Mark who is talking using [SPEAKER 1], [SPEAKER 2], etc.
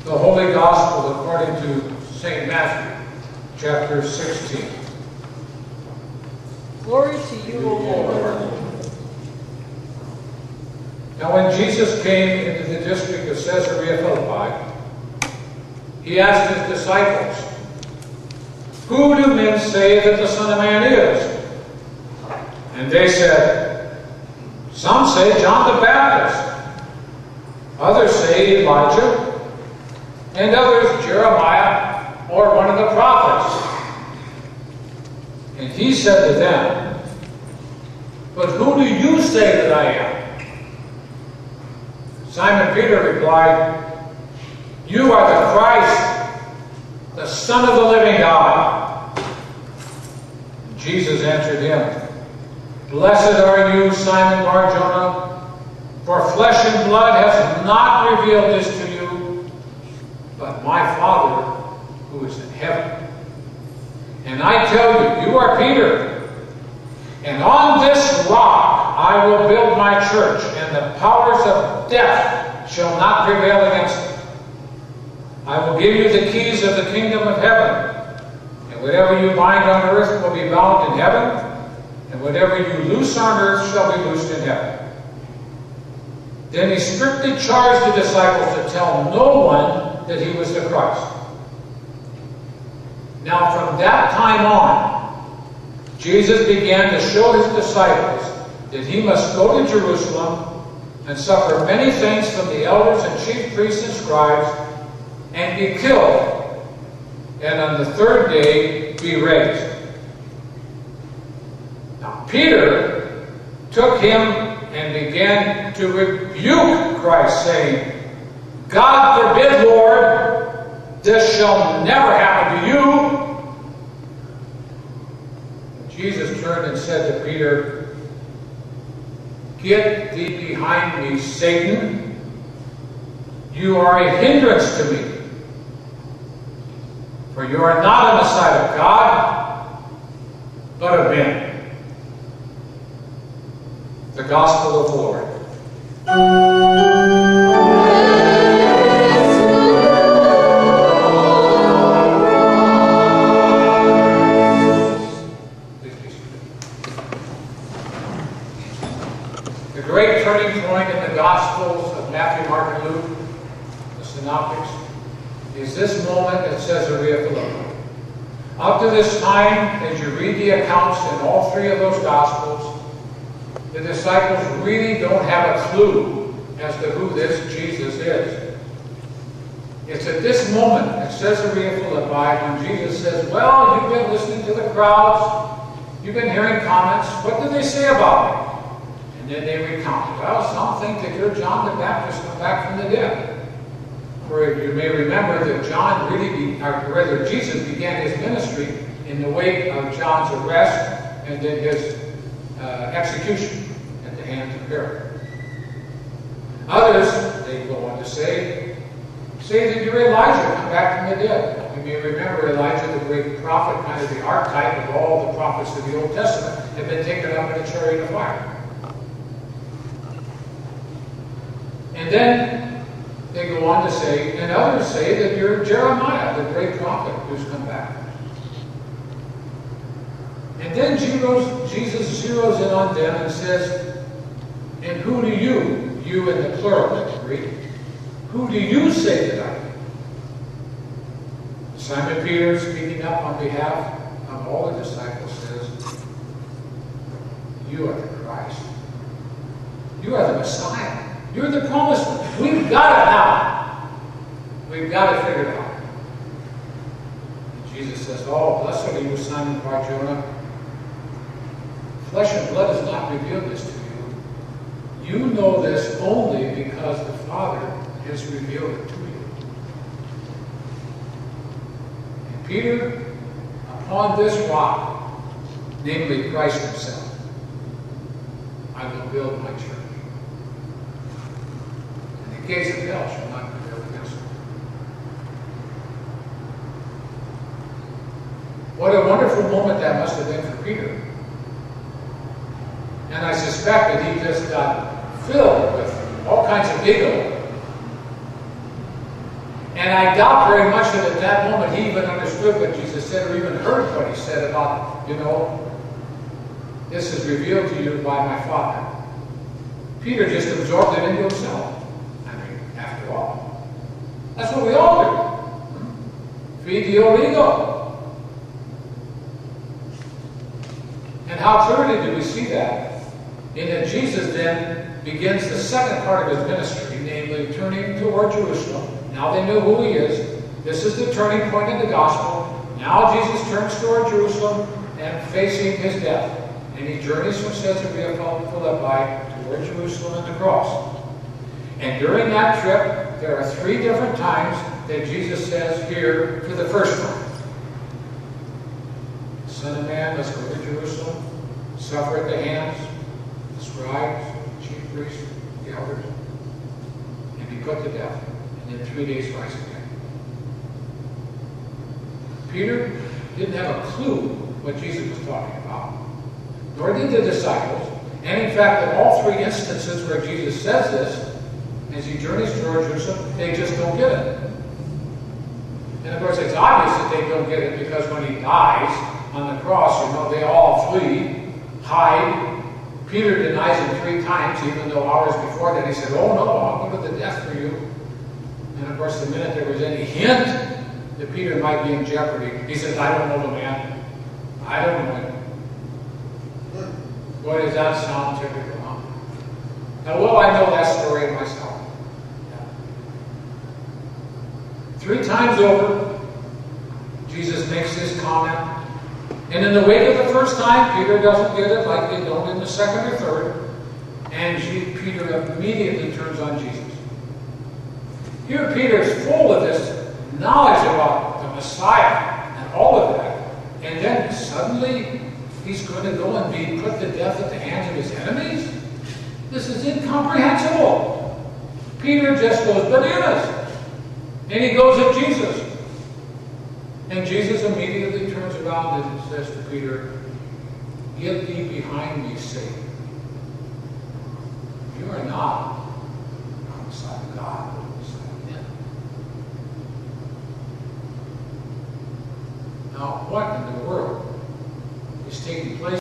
[SPEAKER 1] The Holy Gospel according to St. Matthew, chapter 16.
[SPEAKER 2] Glory to you, O Lord.
[SPEAKER 1] Now when Jesus came into the district of Caesarea Philippi, he asked his disciples, "Who do men say that the Son of Man is?" And they said, "Some say John the Baptist, others say Elijah, and others Jeremiah or one of the prophets." And he said to them, "But who do you say that I am?" Simon Peter replied, "You are the Christ, the Son of the living God." And Jesus answered him, "Blessed are you, Simon Bar-Jonah, for flesh and blood has not revealed this to you, but my Father who is in heaven. And I tell you, you are Peter, and on this rock I will build my church, and the powers of death shall not prevail against it. I will give you the keys of the kingdom of heaven, and whatever you bind on earth will be bound in heaven, and whatever you loose on earth shall be loosed in heaven." Then he strictly charged the disciples to tell no one that he was the Christ. Now from that time on, Jesus began to show his disciples that he must go to Jerusalem and suffer many things from the elders and chief priests and scribes, and be killed, and on the third day be raised. Now Peter took him and began to rebuke Christ, saying, "God forbid, Lord, this shall never happen to you." Jesus turned and said to Peter, "Get thee behind me, Satan. You are a hindrance to me. For you are not on the side of God, but of men." The Gospel of the Lord. The great turning point in the Gospels of Matthew, Mark, and Luke, the Synoptics, is this moment at Caesarea Philippi. Up to this time, as you read the accounts in all three of those Gospels, the disciples really don't have a clue as to who this Jesus is. It's at this moment at Caesarea Philippi when Jesus says, "Well, you've been listening to the crowds, you've been hearing comments, what do they say about me?" And then they recount, "Well, some think that you're John the Baptist come back from the dead." For you may remember that Jesus began his ministry in the wake of John's arrest and then his execution at the hands of Herod. Others, they go on to say that you're Elijah come back from the dead. You may remember Elijah, the great prophet, kind of the archetype of all the prophets of the Old Testament, had been taken up in a chariot of fire. And then they go on to say, and others say that you're Jeremiah, the great prophet who's come back. And then Jesus zeroes in on them and says, "And who do you in the plural in the Greek, who do you say that I am?" Simon Peter, speaking up on behalf of all the disciples, says, "You are the Christ. You are the Messiah. You're the promised one. We've got it now. We've got it figured out." And Jesus says, "Oh, blessed are you, Simon Bar-Jonah. Flesh and blood has not revealed this to you. You know this only because the Father has revealed it to you." And Peter, upon this rock, namely Christ himself, I will build my church. And the gates of hell shall not prevail against it. What a wonderful moment that must have been for Peter. And I suspect that he just got filled with all kinds of giggling. And I doubt very much that at that moment he even understood what Jesus said or even heard what he said about, this is revealed to you by my Father. Peter just absorbed it into himself. I mean, after all. That's what we all do. Feed the old ego. And how clearly do we see that? In that Jesus then begins the second part of his ministry, namely turning toward Jerusalem. Now they know who he is. This is the turning point in the gospel. Now Jesus turns toward Jerusalem and facing his death. And he journeys from Caesarea Philippi toward Jerusalem and the cross. And during that trip, there are 3 different times that Jesus says here for the first time. The Son of Man must go to Jerusalem, suffer at the hands of the scribes, the chief priests, the elders, and be put to death. And in 3 days rise again. Peter didn't have a clue what Jesus was talking about, nor did the disciples. And in fact, in all 3 instances where Jesus says this, as he journeys toward Jerusalem, they just don't get it. And of course, it's obvious that they don't get it because when he dies on the cross, they all flee, hide. Peter denies him 3 times, even though hours before that he said, "Oh no, I'll go to the death for you." And of course, the minute there was any hint that Peter might be in jeopardy, he says, "I don't know the man. I don't know him." Boy, does that sound typical, huh? Now, well, I know that story myself. 3 times over, Jesus makes this comment. And in the wake of the first time, Peter doesn't get it like they don't in the second or third. And Peter immediately turns on Jesus. Here, Peter is full of this knowledge about the Messiah and all of that. And then suddenly, he's going to go and be put to death at the hands of his enemies? This is incomprehensible. Peter just goes bananas. And he goes at Jesus. And Jesus immediately turns around and says to Peter, "Get thee behind me, Satan. You are not on the side of God, but on the side of men." Now, what in the world is taking place?